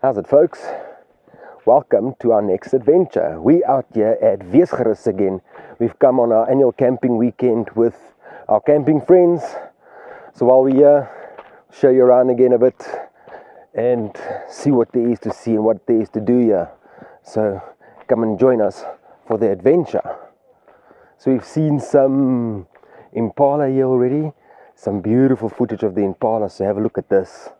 How's it, folks? Welcome to our next adventure. We out here at Weesgerus again. We've come on our annual camping weekend with our camping friends. So while we're here, show you around again a bit and see what there is to see and what there is to do here. So come and join us for the adventure. So we've seen some Impala here already. Some beautiful footage of the Impala, so have a look at this.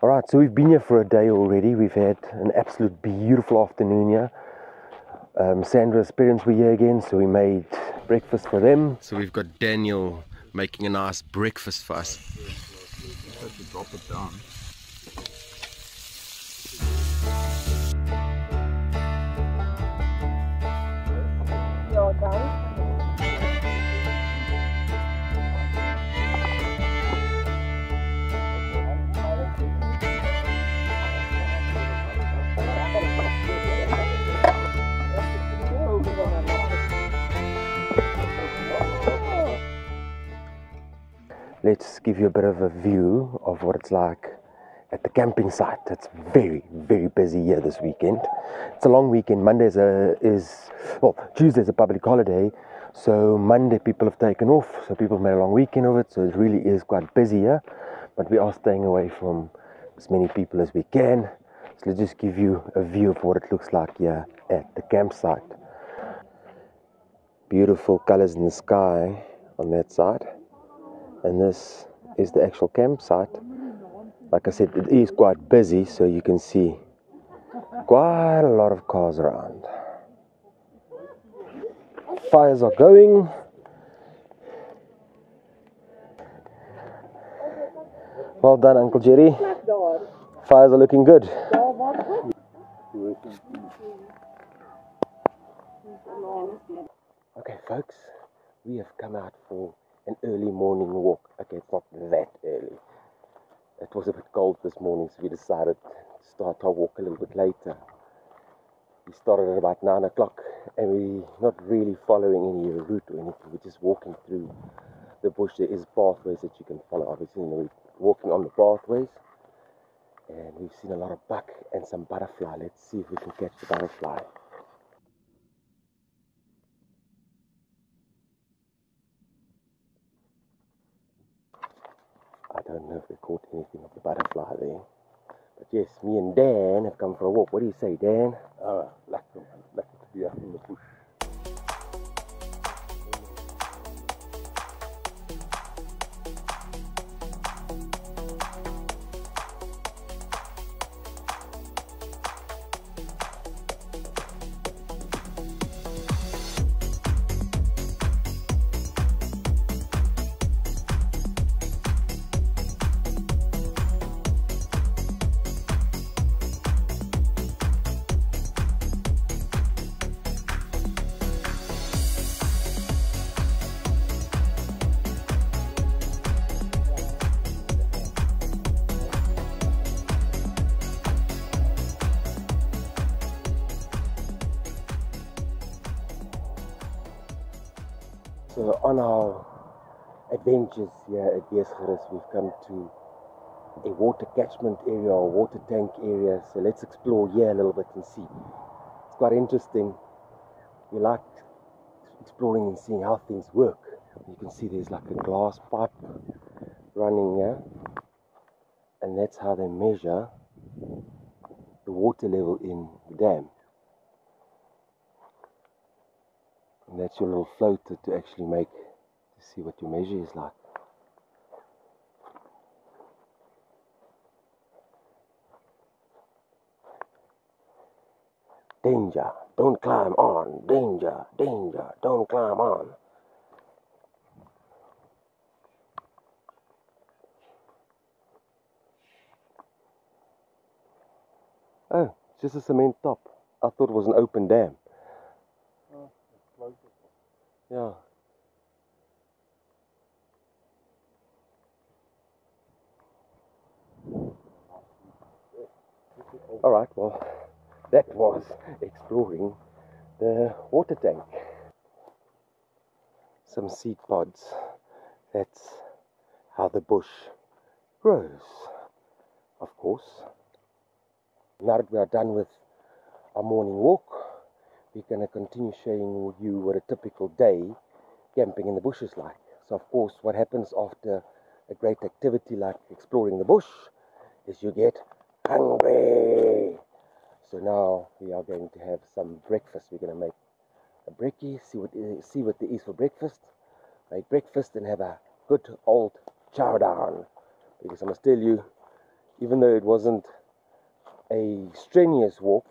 Alright, so we've been here for a day already. We've had an absolute beautiful afternoon here. Sandra's parents were here again, so we made breakfast for them. So we've got Daniel making a nice breakfast for us. I have to drop it down. Let's give you a bit of a view of what it's like at the camping site. It's very, very busy here this weekend. It's a long weekend. Tuesday's a public holiday, so Monday people have taken off, so people have made a long weekend of it, so it really is quite busy here, but we are staying away from as many people as we can. So let's just give you a view of what it looks like here at the campsite. Beautiful colors in the sky on that side. And this is the actual campsite. Like I said, it is quite busy, so you can see quite a lot of cars around. Fires are going. Well done, Uncle Jerry. Fires are looking good. Okay, folks, we have come out for an early morning walk. Okay, it's not that early. It was a bit cold this morning, so we decided to start our walk a little bit later. We started at about 9 o'clock, and we're not really following any route or anything. We're just walking through the bush. There is pathways that you can follow. Obviously, we're walking on the pathways, and we've seen a lot of buck and some butterfly. Let's see if we can catch the butterfly. I don't know if we caught anything of the butterfly there. But yes, me and Dan have come for a walk. What do you say, Dan? Lekker to be out in the bush. So on our adventures here at Weesgerus, we've come to a water catchment area or water tank area. So let's explore here a little bit and see. It's quite interesting. We like exploring and seeing how things work. You can see there's like a glass pipe running here, and that's how they measure the water level in the dam. And that's your little floater to actually to see what your measure is like. Danger, don't climb on. Danger, danger, don't climb on. Oh, it's just a cement top. I thought it was an open dam. Oh, it's closer. Yeah. Alright, well, That was exploring the water tank. Some seed pods. That's how the bush grows, of course. Now that we are done with our morning walk, we're going to continue showing you what a typical day camping in the bush is like. So of course what happens after a great activity like exploring the bush is you get hungry. So now we are going to have some breakfast. We're going to make a brekkie, see what there is for breakfast. Make breakfast and have a good old chow down. Because I must tell you, even though it wasn't a strenuous walk,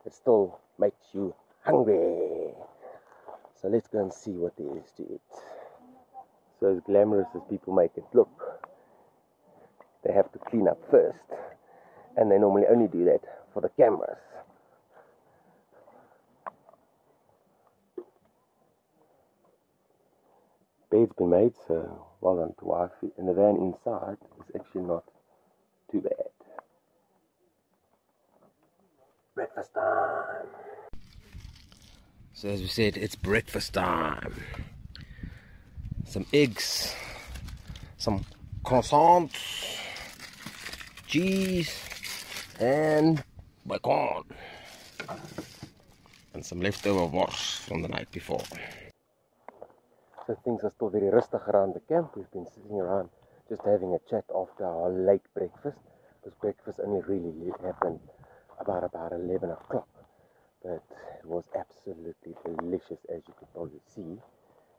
it still makes you hungry. So let's go and see what there is to eat. So as glamorous as people make it look, they have to clean up first. And they normally only do that for the cameras. Bed's been made, so well done to wifey. And the van inside is actually not too bad. Breakfast time. So as we said, it's breakfast time. Some eggs, some croissants, cheese, and bacon. And some leftover wors from the night before. So things are still very rustic around the camp. We've been sitting around just having a chat after our late breakfast. Because breakfast only really happened about 11 o'clock. But it was absolutely delicious, as you could probably see.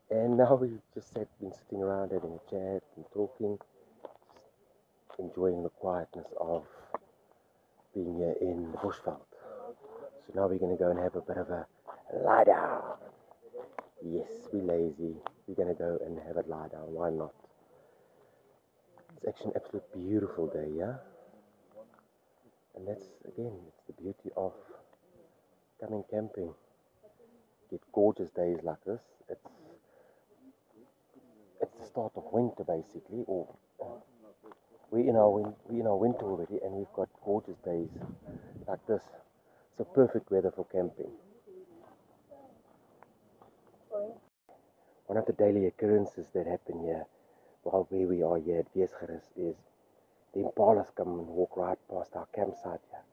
And now we've just been sitting around having a chat and talking, just enjoying the quietness of being here in the bushveld. So now we're going to go and have a bit of a lie down. Yes, we're lazy. We're going to go and have a lie down. Why not? It's actually an absolute beautiful day, yeah? And that's, again, it's the beauty of coming camping. Get gorgeous days like this. It's the start of winter, basically. Or we're in our winter already, and we've got gorgeous days like this. So perfect weather for camping. One of the daily occurrences that happen here, while where we are here at Weesgerus, is the Impalas come and walk right past our campsite here.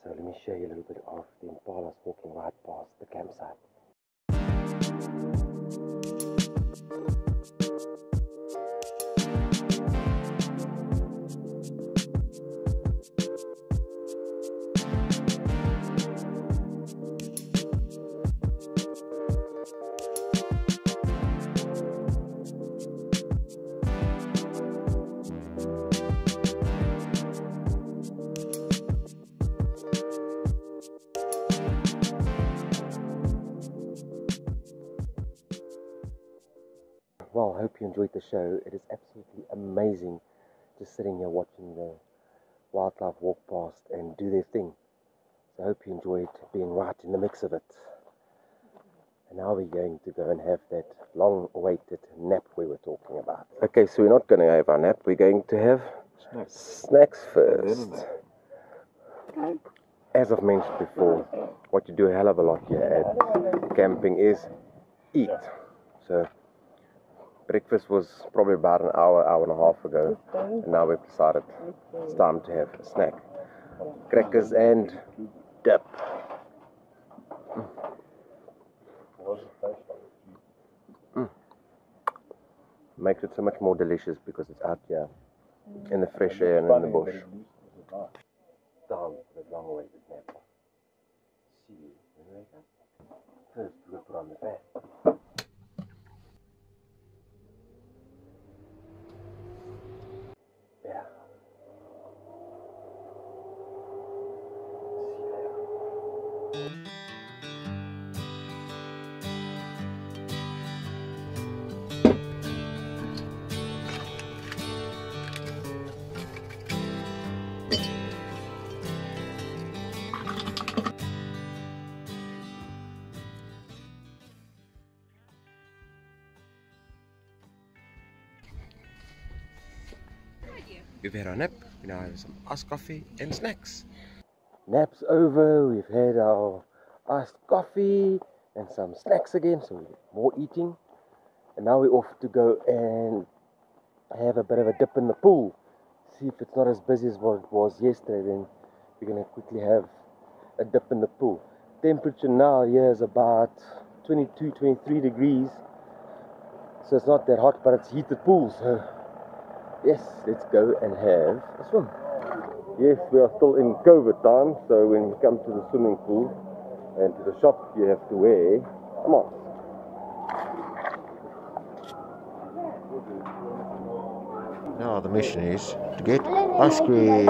So let me show you a little bit of the Impalas walking right past the campsite. Well, I hope you enjoyed the show. It is absolutely amazing just sitting here watching the wildlife walk past and do their thing. So I hope you enjoyed being right in the mix of it. And now we're going to go and have that long-awaited nap we were talking about. Okay, so we're not going to have our nap. We're going to have snacks first. As I've mentioned before, what you do a hell of a lot here at camping is eat. So breakfast was probably about an hour and a half ago, and now we've decided it's time to have a snack. Crackers and dip. Makes it so much more delicious because it's out here in the fresh air and in the bush. Down for the long-awaited nap. See you when we wake up. First, we'll put on the fan. Yeah. We've had our nap, we now have some iced coffee and snacks. Nap's over, we've had our iced coffee and some snacks again, so more eating. And now we're off to go and have a bit of a dip in the pool. See if it's not as busy as what it was yesterday, then we're going to quickly have a dip in the pool. Temperature now here is about 22, 23 degrees. So it's not that hot, but it's heated pool. So yes, let's go and have a swim. Yes, we are still in COVID time, so when you come to the swimming pool and to the shop, you have to wear a mask. Now the mission is to get ice cream.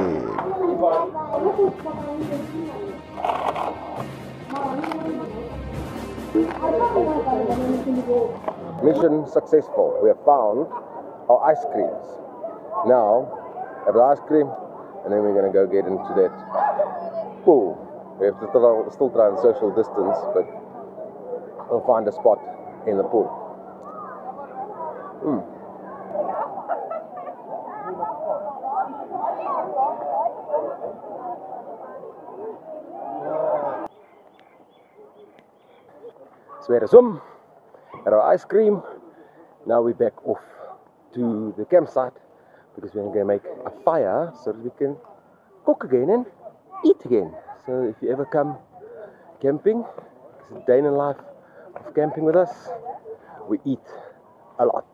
Mission successful. We have found our ice creams. Now, have the ice cream, and then we're going to go get into that pool. We have to still try and social distance, but we'll find a spot in the pool. So we had a swim, had our ice cream. Now we're back off to the campsite because we're going to make a fire so that we can cook again and eat again. So if you ever come camping, it's a day in the life of camping with us, we eat a lot.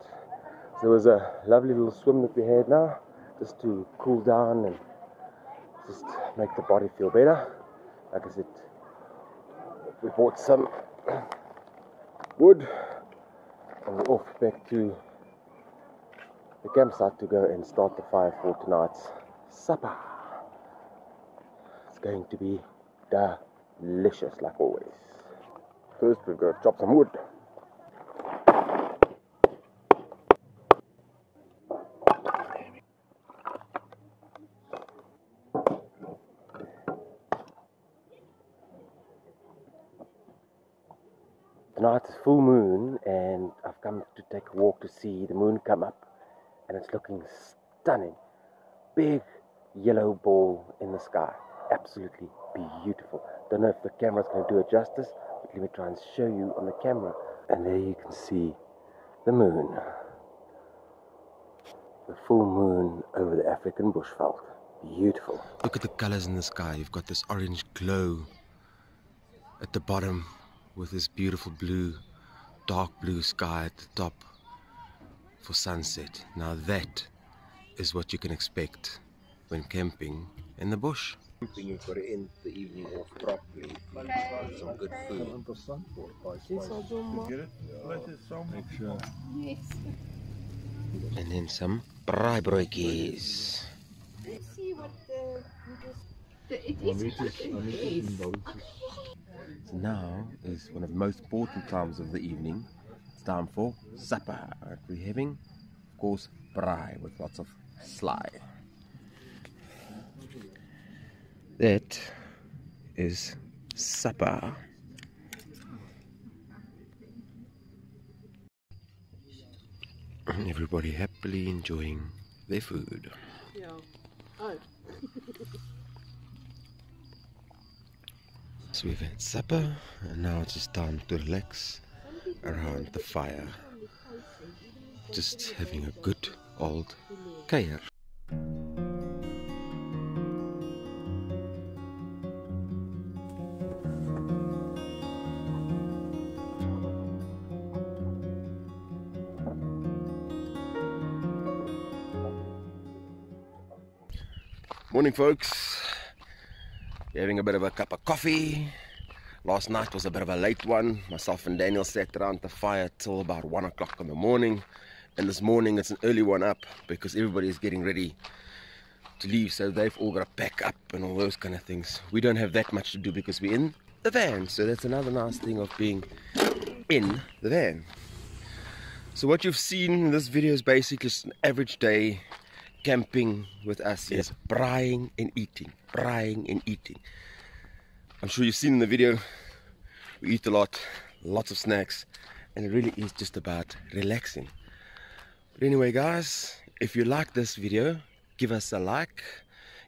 So there was a lovely little swim that we had now, just to cool down and just make the body feel better. Like I said, we bought some wood and we're off back to the campsite to go and start the fire for tonight's supper. It's going to be delicious like always. First we've got to chop some wood. Tonight is full moon and I've come to take a walk to see the moon come up, and it's looking stunning. Big yellow ball in the sky. Absolutely beautiful. Don't know if the camera's going to do it justice, but let me try and show you on the camera. And there you can see the moon. The full moon over the African bushveld. Beautiful. Look at the colors in the sky. You've got this orange glow at the bottom with this beautiful blue, dark blue sky at the top for sunset. Now that is what you can expect when camping in the bush. You've got to end the evening off properly with some good food. And then some braaibroodjies. Let's see what it is. So now is one of the most important times of the evening. It's time for supper. We're having, of course, braai with lots of sly. That is supper. And everybody happily enjoying their food. Yeah. Oh. So we've had supper and now it's just time to relax around the fire. Just having a good old kuier. Morning folks, we're having a bit of a cup of coffee. Last night was a bit of a late one. Myself and Daniel sat around the fire till about 1 o'clock in the morning, and this morning it's an early one up because everybody is getting ready to leave, so they've all got to pack up and all those kind of things. We don't have that much to do because we're in the van, so that's another nice thing of being in the van. So what you've seen in this video is basically just an average day camping with us. Is braaiing and eating, braaiing and eating. I'm sure you've seen in the video, we eat a lot, lots of snacks, and it really is just about relaxing. But anyway guys, if you like this video, give us a like,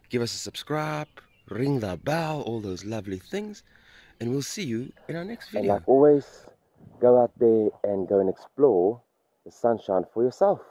give us a subscribe, ring the bell, all those lovely things. And we'll see you in our next And video. like always, go out there and go and explore the sunshine for yourself.